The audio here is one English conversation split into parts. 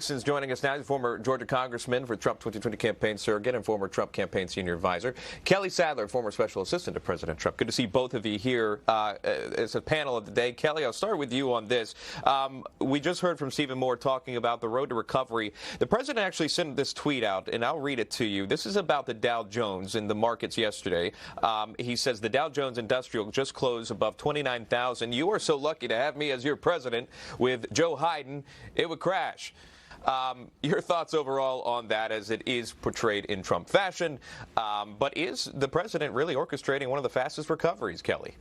Since joining us now, the former Georgia congressman for Trump 2020 campaign surrogate and former Trump campaign senior advisor. Kelly Sadler, former special assistant to President Trump. Good to see both of you here as a panel of the day. Kelly, I'll start with you on this. We just heard from Stephen Moore talking about the road to recovery. The president actually sent this tweet out, and I'll read it to you. This is about the Dow Jones in the markets yesterday. He says the Dow Jones Industrial just closed above 29,000. You are so lucky to have me as your president. With Joe Biden, it would crash. Your thoughts overall on that, as it is portrayed in Trump fashion, but is the president really orchestrating one of the fastest recoveries, Kelly?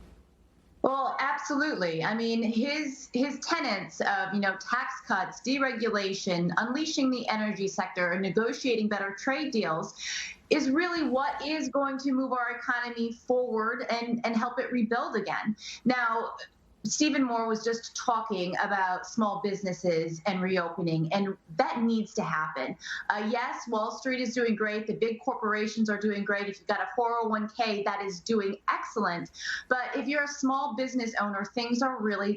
Well, absolutely. I mean, his tenets of, tax cuts, deregulation, unleashing the energy sector, and negotiating better trade deals is really what is going to move our economy forward and help it rebuild again. Now, Stephen Moore was just talking about small businesses and reopening, and that needs to happen. Yes, Wall Street is doing great. The big corporations are doing great. If you've got a 401k, that is doing excellent. But if you're a small business owner, times are really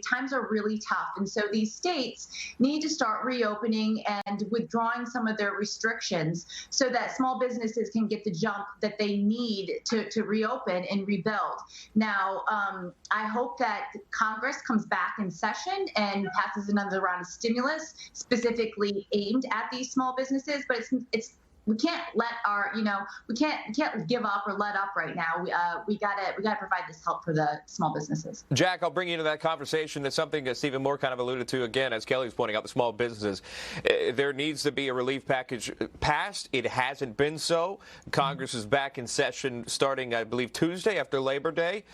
tough. And so these states need to start reopening and withdrawing some of their restrictions so that small businesses can get the jump that they need to reopen and rebuild. Now, I hope that Congress comes back in session and passes another round of stimulus specifically aimed at these small businesses. But we can't let we can't give up or let up right now. We gotta provide this help for the small businesses. Jack, I'll bring you into that conversation. That's something Stephen Moore kind of alluded to again, as Kelly's pointing out, the small businesses. There needs to be a relief package passed. It hasn't been so. Congress is back in session starting, I believe, Tuesday after Labor Day.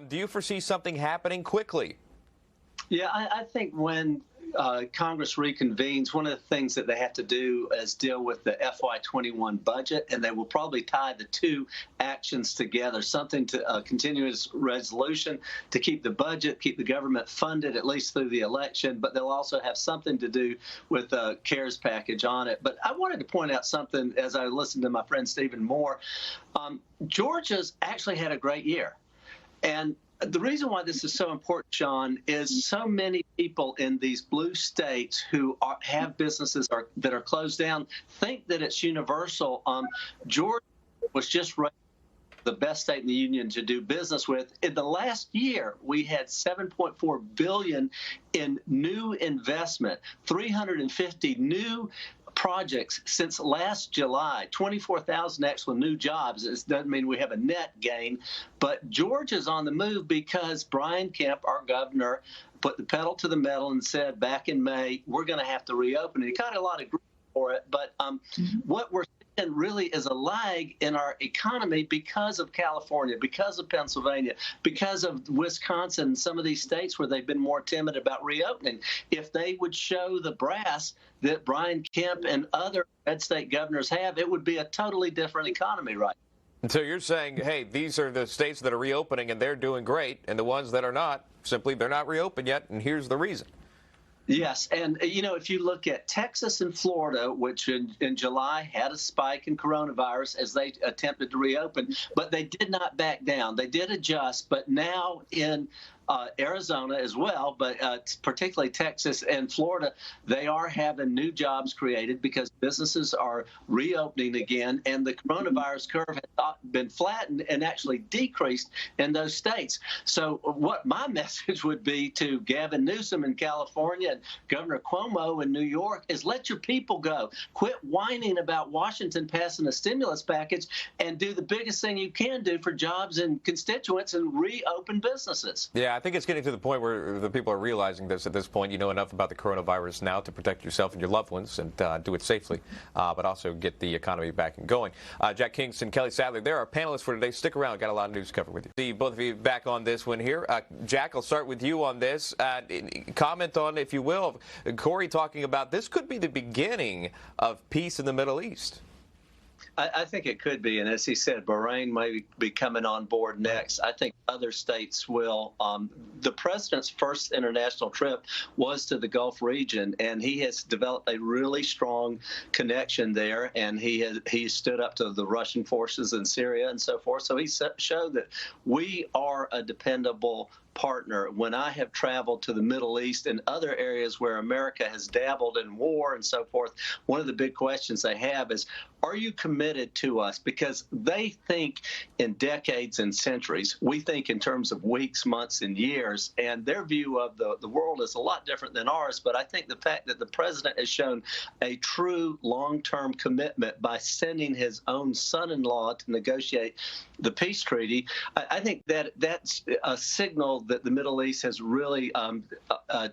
Do you foresee something happening quickly? Yeah, I think when Congress reconvenes, one of the things that they have to do is deal with the FY21 budget, and they will probably tie the two actions together, something to a continuous resolution to keep the budget, keep the government funded at least through the election, but they'll also have something to do with the CARES package on it. But I wanted to point out something as I listened to my friend Stephen Moore. Georgia's actually had a great year. And the reason why this is so important, Sean, is so many people in these blue states who have businesses that are closed down think that it's universal. Georgia was just ranked the best state in the union to do business with. In the last year, we had $7.4 billion in new investment, 350 new projects since last July, 24,000 actual new jobs. It doesn't mean we have a net gain, but Georgia's on the move because Brian Kemp, our governor, put the pedal to the metal and said back in May, we're going to have to reopen it. He got a lot of grief for it, but what we're seeing really is a lag in our economy because of California, because of Pennsylvania, because of Wisconsin, and some of these states where they've been more timid about reopening. If they would show the brass that Brian Kemp and other red state governors have, it would be a totally different economy right now. So you're saying, hey, these are the states that are reopening and they're doing great, and the ones that are not, simply they're not reopened yet, and here's the reason. Yes, and if you look at Texas and Florida, which in July had a spike in coronavirus as they attempted to reopen, but they did not back down. They did adjust, but now in Arizona as well, but particularly Texas and Florida, they are having new jobs created because businesses are reopening again, and the coronavirus curve has not been flattened and actually decreased in those states. So what my message would be to Gavin Newsom in California and Governor Cuomo in New York is let your people go. Quit whining about Washington passing a stimulus package and do the biggest thing you can do for jobs and constituents and reopen businesses. Yeah, I think it's getting to the point where the people are realizing this at this point. You know enough about the coronavirus now to protect yourself and your loved ones and do it safely, but also get the economy back and going. Jack Kingston, Kelly Sadler, they're our panelists for today. Stick around. Got a lot of news to cover with you. See both of you back on this one here. Jack, I'll start with you on this. Comment on, if you will, Corey talking about this could be the beginning of peace in the Middle East. I think it could be. And as he said, Bahrain may be coming on board next. I think other states will. The president's first international trip was to the Gulf region, and he has developed a really strong connection there. And he stood up to the Russian forces in Syria and so forth. So he showed that we are a dependable partner. When I have traveled to the Middle East and other areas where America has dabbled in war and so forth, one of the big questions they have is, are you committed to us? Because they think in decades and centuries. We think in terms of weeks, months, and years, and their view of the world is a lot different than ours. But I think the fact that the president has shown a true long-term commitment by sending his own son-in-law to negotiate the peace treaty, I think that that's a signal that the Middle East has really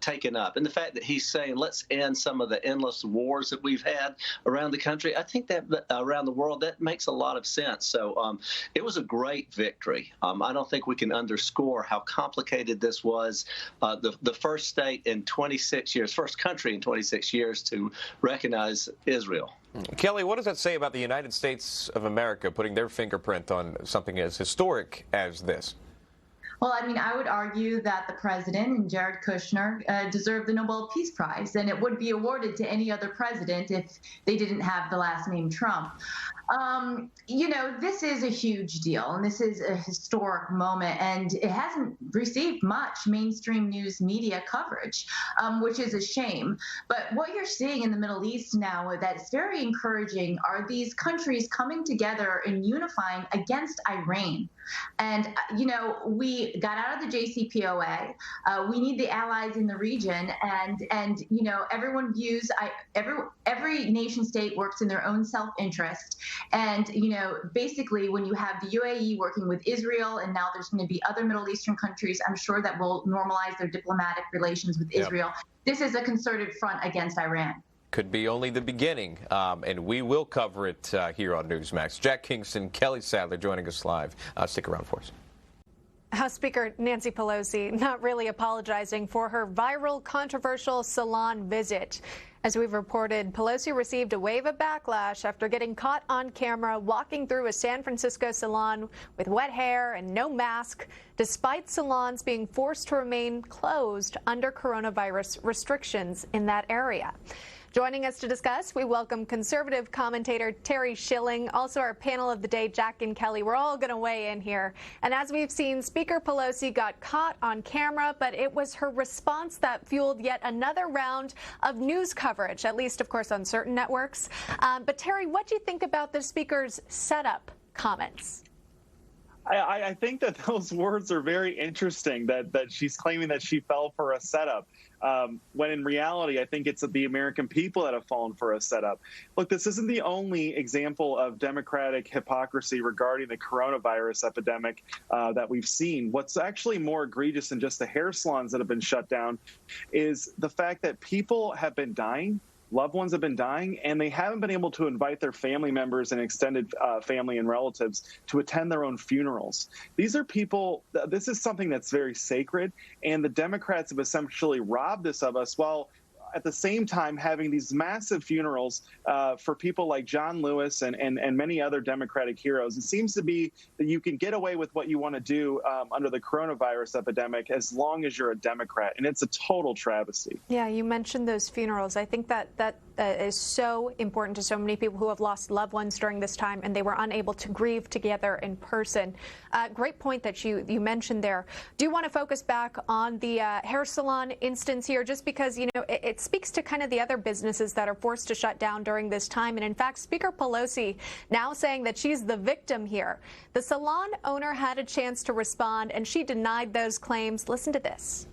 taken up. And the fact that he's saying, let's end some of the endless wars that we've had around the country, I think that around the world, that makes a lot of sense. So it was a great victory. I don't think we can underscore how complicated this was. The first state in 26 years, first country in 26 years to recognize Israel. Kelly, what does that say about the United States of America putting their fingerprint on something as historic as this? Well, I mean, I would argue that the president and Jared Kushner deserve the Nobel Peace Prize, and it would be awarded to any other president if they didn't have the last name Trump. You know, this is a huge deal, and this is a historic moment, and it hasn't received much mainstream news media coverage, which is a shame. But what you're seeing in the Middle East now that's very encouraging are these countries coming together and unifying against Iran. And, you know, we got out of the JCPOA. We need the allies in the region. And you know, everyone views, every nation state works in their own self-interest. And, you know, basically when you have the UAE working with Israel, and now there's going to be other Middle Eastern countries, I'm sure that will normalize their diplomatic relations with Israel. This is a concerted front against Iran. Could be only the beginning, and we will cover it here on Newsmax. Jack Kingston, Kelly Sadler joining us live. Stick around for us. House Speaker Nancy Pelosi not really apologizing for her viral, controversial salon visit. As we've reported, Pelosi received a wave of backlash after getting caught on camera walking through a San Francisco salon with wet hair and no mask, despite salons being forced to remain closed under coronavirus restrictions in that area. Joining us to discuss, we welcome conservative commentator Terry Schilling, also our panel of the day, Jack and Kelly. We're all going to weigh in here. And as we've seen, Speaker Pelosi got caught on camera, but it was her response that fueled yet another round of news coverage, at least, of course, on certain networks. But Terry, what do you think about the Speaker's setup comments? I think that those words are very interesting, that she's claiming that she fell for a setup, when in reality, I think it's the American people that have fallen for a setup. Look, this isn't the only example of Democratic hypocrisy regarding the coronavirus epidemic that we've seen. What's actually more egregious than just the hair salons that have been shut down is the fact that people have been dying. Loved ones have been dying, and they haven't been able to invite their family members and extended family and relatives to attend their own funerals. These are people, this is something that's very sacred, and the Democrats have essentially robbed this of us while at the same time having these massive funerals for people like John Lewis and many other Democratic heroes. It seems to be that you can get away with what you want to do under the coronavirus epidemic as long as you're a Democrat, and it's a total travesty. Yeah, you mentioned those funerals. I think that is so important to so many people who have lost loved ones during this time, and they were unable to grieve together in person. Great point that you mentioned there. Do you want to focus back on the hair salon instance here, just because, you know, it speaks to kind of the other businesses that are forced to shut down during this time. And in fact, Speaker Pelosi now saying that she's the victim here. The salon owner had a chance to respond, and she denied those claims. Listen to this.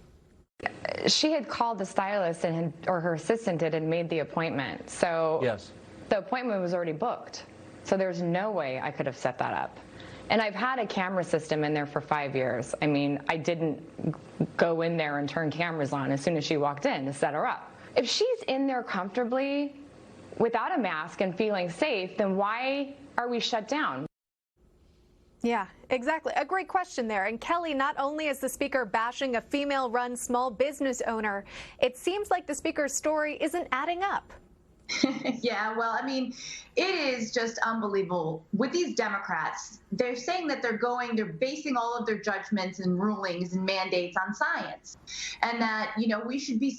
She had called the stylist or her assistant did and made the appointment. So yes, the appointment was already booked. So there's no way I could have set that up. And I've had a camera system in there for 5 years. I mean, I didn't go in there and turn cameras on as soon as she walked in to set her up. If she's in there comfortably without a mask and feeling safe, then why are we shut down? Yeah, exactly. A great question there. And Kelly, not only is the Speaker bashing a female-run small business owner, it seems like the Speaker's story isn't adding up. Yeah, well, I mean, it is just unbelievable. With these Democrats, they're saying that they're basing all of their judgments and rulings and mandates on science. And that, we should be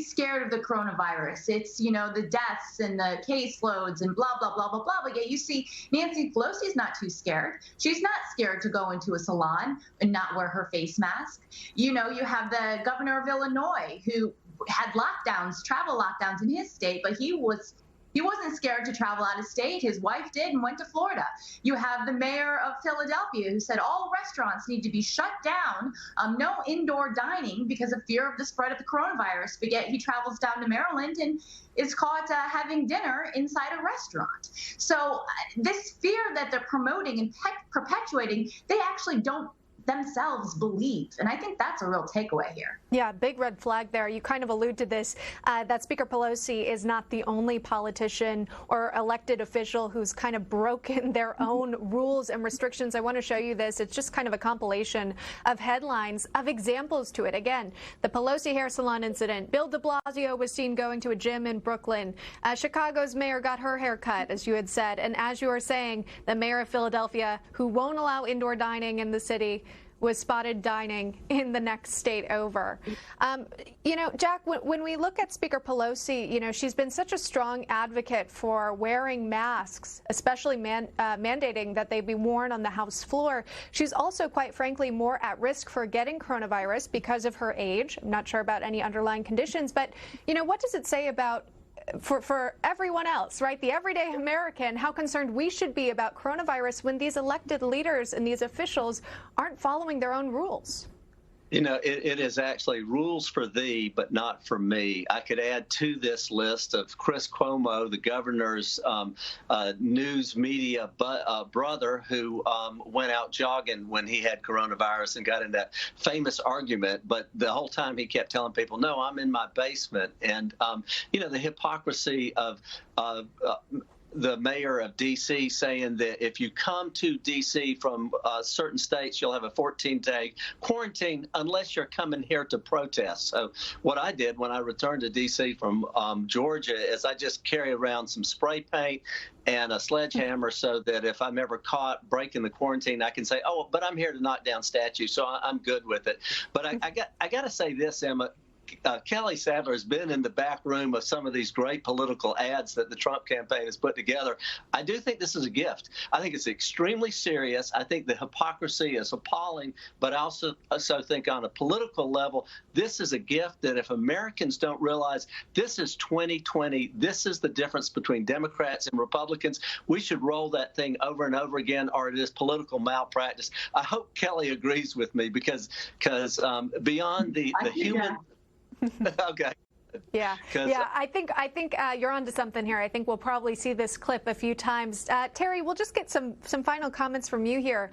scared of the coronavirus. It's, the deaths and the caseloads and blah, blah, blah, blah, blah. But yet you see Nancy Pelosi's not too scared. She's not scared to go into a salon and not wear her face mask. You have the governor of Illinois who had travel lockdowns in his state, but he wasn't scared to travel out of state. His wife did and went to Florida. You have the mayor of Philadelphia who said all restaurants need to be shut down, no indoor dining because of fear of the spread of the coronavirus. But yet he travels down to Maryland and is caught having dinner inside a restaurant. So this fear that they're promoting and perpetuating, they actually don't themselves believe. And I think that's a real takeaway here. Yeah, big red flag there. You kind of allude to this, that Speaker Pelosi is not the only politician or elected official who's kind of broken their own rules and restrictions. I want to show you this. It's just kind of a compilation of headlines of examples to it. Again, the Pelosi hair salon incident. Bill de Blasio was seen going to a gym in Brooklyn. Chicago's mayor got her hair cut, as you had said. And as you were saying, the mayor of Philadelphia, who won't allow indoor dining in the city, was spotted dining in the next state over. Jack, when we look at Speaker Pelosi, she's been such a strong advocate for wearing masks, especially mandating that they be worn on the House floor. She's also, quite frankly, more at risk for getting coronavirus because of her age. I'm not sure about any underlying conditions, but, what does it say about for everyone else, right? The everyday American, how concerned we should be about coronavirus when these elected leaders and these officials aren't following their own rules. It is actually rules for thee, but not for me. I could add to this list of Chris Cuomo, the governor's news media brother, who went out jogging when he had coronavirus and got in that famous argument. But the whole time he kept telling people, no, I'm in my basement. And, the hypocrisy of the mayor of D.C. saying that if you come to D.C. from certain states, you'll have a 14-day quarantine unless you're coming here to protest. So what I did when I returned to D.C. from Georgia is I just carry around some spray paint and a sledgehammer so that if I'm ever caught breaking the quarantine, I can say, oh, but I'm here to knock down statues, so I'm good with it. But I got to say this, Emma. Kelly Sadler has been in the back room of some of these great political ads that the Trump campaign has put together. I do think this is a gift. I think it's extremely serious. I think the hypocrisy is appalling, but I also think on a political level, this is a gift that if Americans don't realize this is 2020, this is the difference between Democrats and Republicans, we should roll that thing over and over again, or it is political malpractice. I hope Kelly agrees with me because beyond the human... Okay. Yeah. I think you're onto something here. I think we'll probably see this clip a few times. Terry, we'll just get some final comments from you here.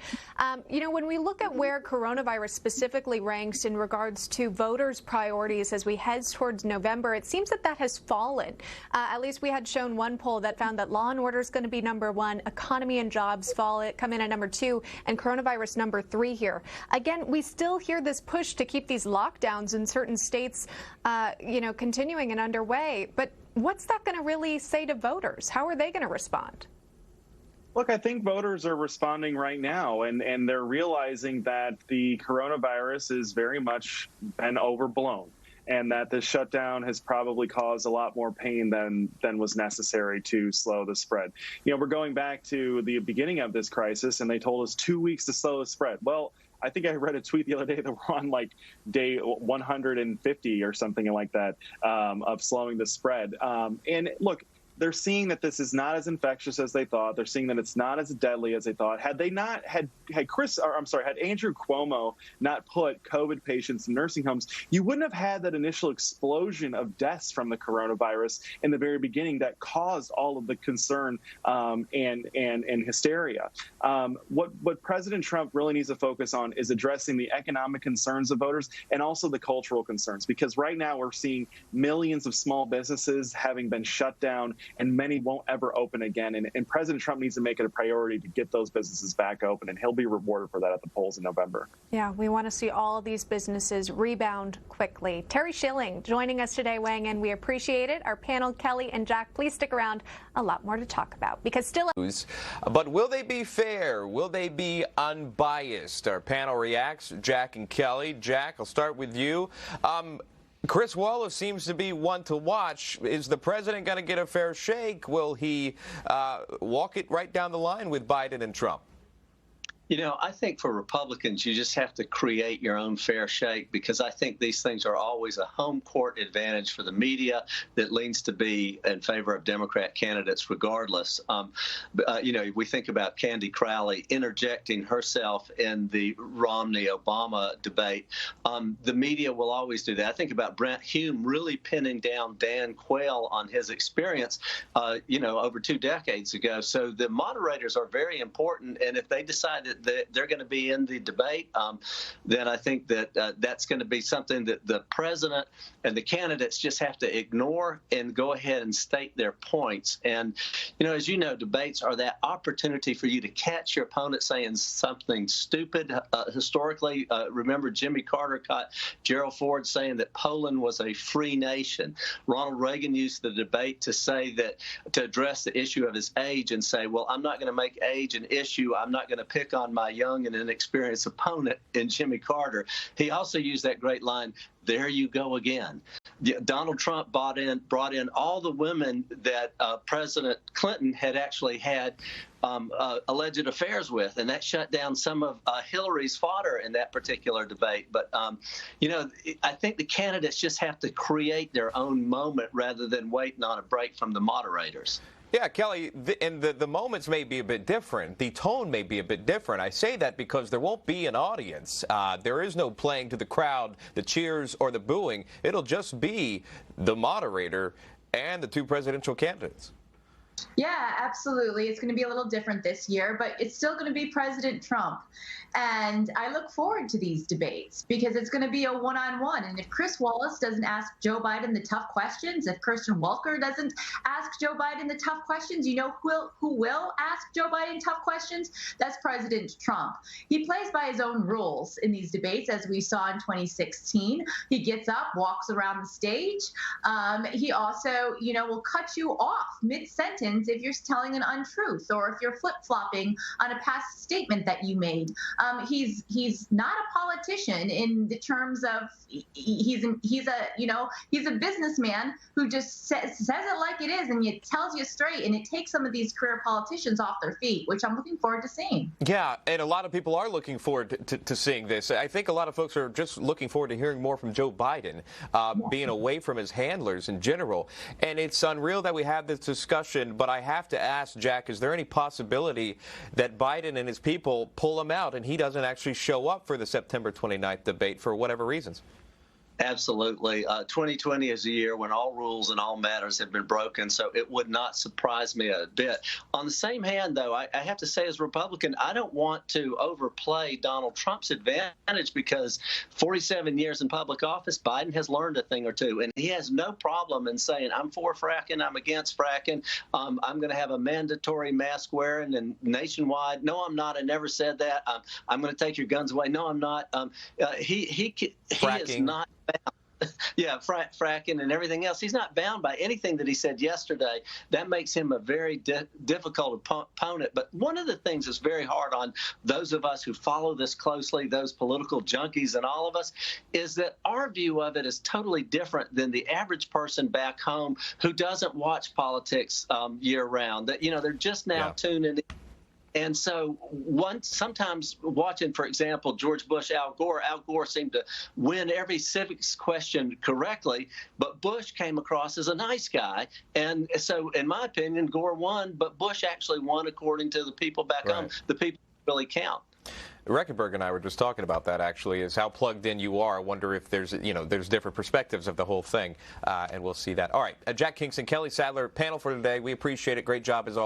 When we look at where coronavirus specifically ranks in regards to voters' priorities as we head towards November, it seems that has fallen. At least we had shown one poll that found that law and order is going to be number one, economy and jobs come in at number two, and coronavirus number three here. Again, we still hear this push to keep these lockdowns in certain states, continuing and underway. But what's that going to really say to voters? How are they going to respond? Look, I think voters are responding right now, and they're realizing that the coronavirus is very much been overblown, and that the shutdown has probably caused a lot more pain than was necessary to slow the spread. We're going back to the beginning of this crisis, and they told us 2 weeks to slow the spread. Well, I think I read a tweet the other day that we're on like day 150 or something like that of slowing the spread. And look, they're seeing that this is not as infectious as they thought. They're seeing that it's not as deadly as they thought. Had Andrew Cuomo not put COVID patients in nursing homes, you wouldn't have had that initial explosion of deaths from the coronavirus in the very beginning that caused all of the concern and hysteria. What President Trump really needs to focus on is addressing the economic concerns of voters and also the cultural concerns, because right now we're seeing millions of small businesses having been shut down and many won't ever open again. And President Trump needs to make it a priority to get those businesses back open, and he'll be rewarded for that at the polls in November. Yeah, we want to see all of these businesses rebound quickly. Terry Schilling joining us today, weighing in. We appreciate it. Our panel, Kelly and Jack, please stick around. A lot more to talk about because still. But will they be fair? Will they be unbiased? Our panel reacts. Jack and Kelly. Jack, I'll start with you. Chris Wallace seems to be one to watch. Is the president going to get a fair shake? Will he walk it right down the line with Biden and Trump? You know, I think for Republicans, you just have to create your own fair shake, because I think these things are always a home court advantage for the media that leans to be in favor of Democrat candidates regardless. You know, we think about Candy Crowley interjecting herself in the Romney-Obama debate. The media will always do that. I think about Brent Hume really pinning down Dan Quayle on his experience, you know, over 2 decades ago. So the moderators are very important, and if they decide that they're going to be in the debate, then I think that that's going to be something that the president and the candidates just have to ignore and go ahead and state their points. And, you know, as you know, debates are that opportunity for you to catch your opponent saying something stupid. Historically, remember Jimmy Carter caught Gerald Ford saying that Poland was a free nation. Ronald Reagan used the debate to say that, to address the issue of his age and say, well, I'm not going to make age an issue. I'm not going to pick on my young and inexperienced opponent in Jimmy Carter. He also used that great line, there you go again. Donald Trump brought in all the women that President Clinton had actually had alleged affairs with, and that shut down some of Hillary's fodder in that particular debate. But, you know, I think the candidates just have to create their own moment rather than waiting on a break from the moderators. Yeah, Kelly, and the moments may be a bit different. The tone may be a bit different. I say that because there won't be an audience. There is no playing to the crowd, the cheers or the booing. It'll just be the moderator and the 2 presidential candidates. Yeah, absolutely. It's going to be a little different this year, but it's still going to be President Trump. And I look forward to these debates because it's going to be a one-on-one. And if Chris Wallace doesn't ask Joe Biden the tough questions, if Kirsten Walker doesn't ask Joe Biden the tough questions, you know who will ask Joe Biden tough questions? That's President Trump. He plays by his own rules in these debates, as we saw in 2016. He gets up, walks around the stage. He also, you know, will cut you off mid-sentence if you're telling an untruth or if you're flip-flopping on a past statement that you made. He's not a politician in the terms of he's a businessman who just says it like it is and it tells you straight, and it takes some of these career politicians off their feet, which I'm looking forward to seeing. Yeah, and a lot of people are looking forward to seeing this. I think a lot of folks are just looking forward to hearing more from Joe Biden, being away from his handlers in general. And it's unreal that we have this discussion, but I have to ask, Jack, is there any possibility that Biden and his people pull him out and he doesn't actually show up for the September 29th debate for whatever reasons? Absolutely. 2020 is a year when all rules and all matters have been broken, so it would not surprise me a bit. On the same hand, though, I have to say as a Republican, I don't want to overplay Donald Trump's advantage because 47 years in public office, Biden has learned a thing or two, and he has no problem in saying, I'm for fracking, I'm against fracking, I'm going to have a mandatory mask wearing and nationwide. No, I'm not. I never said that. I'm going to take your guns away. No, I'm not. He is not bound. Yeah, fracking and everything else. He's not bound by anything that he said yesterday. That makes him a very difficult opponent. But one of the things that's very hard on those of us who follow this closely, those political junkies and all of us, is that our view of it is totally different than the average person back home who doesn't watch politics year-round. That, you know, they're just now tuning in. And so sometimes watching, for example, George Bush, Al Gore seemed to win every civics question correctly, but Bush came across as a nice guy. And so, in my opinion, Gore won, but Bush actually won according to the people back home. The people really count. Reckenberg and I were just talking about that, actually, is how plugged in you are. I wonder if there's different perspectives of the whole thing, and we'll see that. All right, Jack Kingston, Kelly Sadler, panel for today. We appreciate it. Great job as always.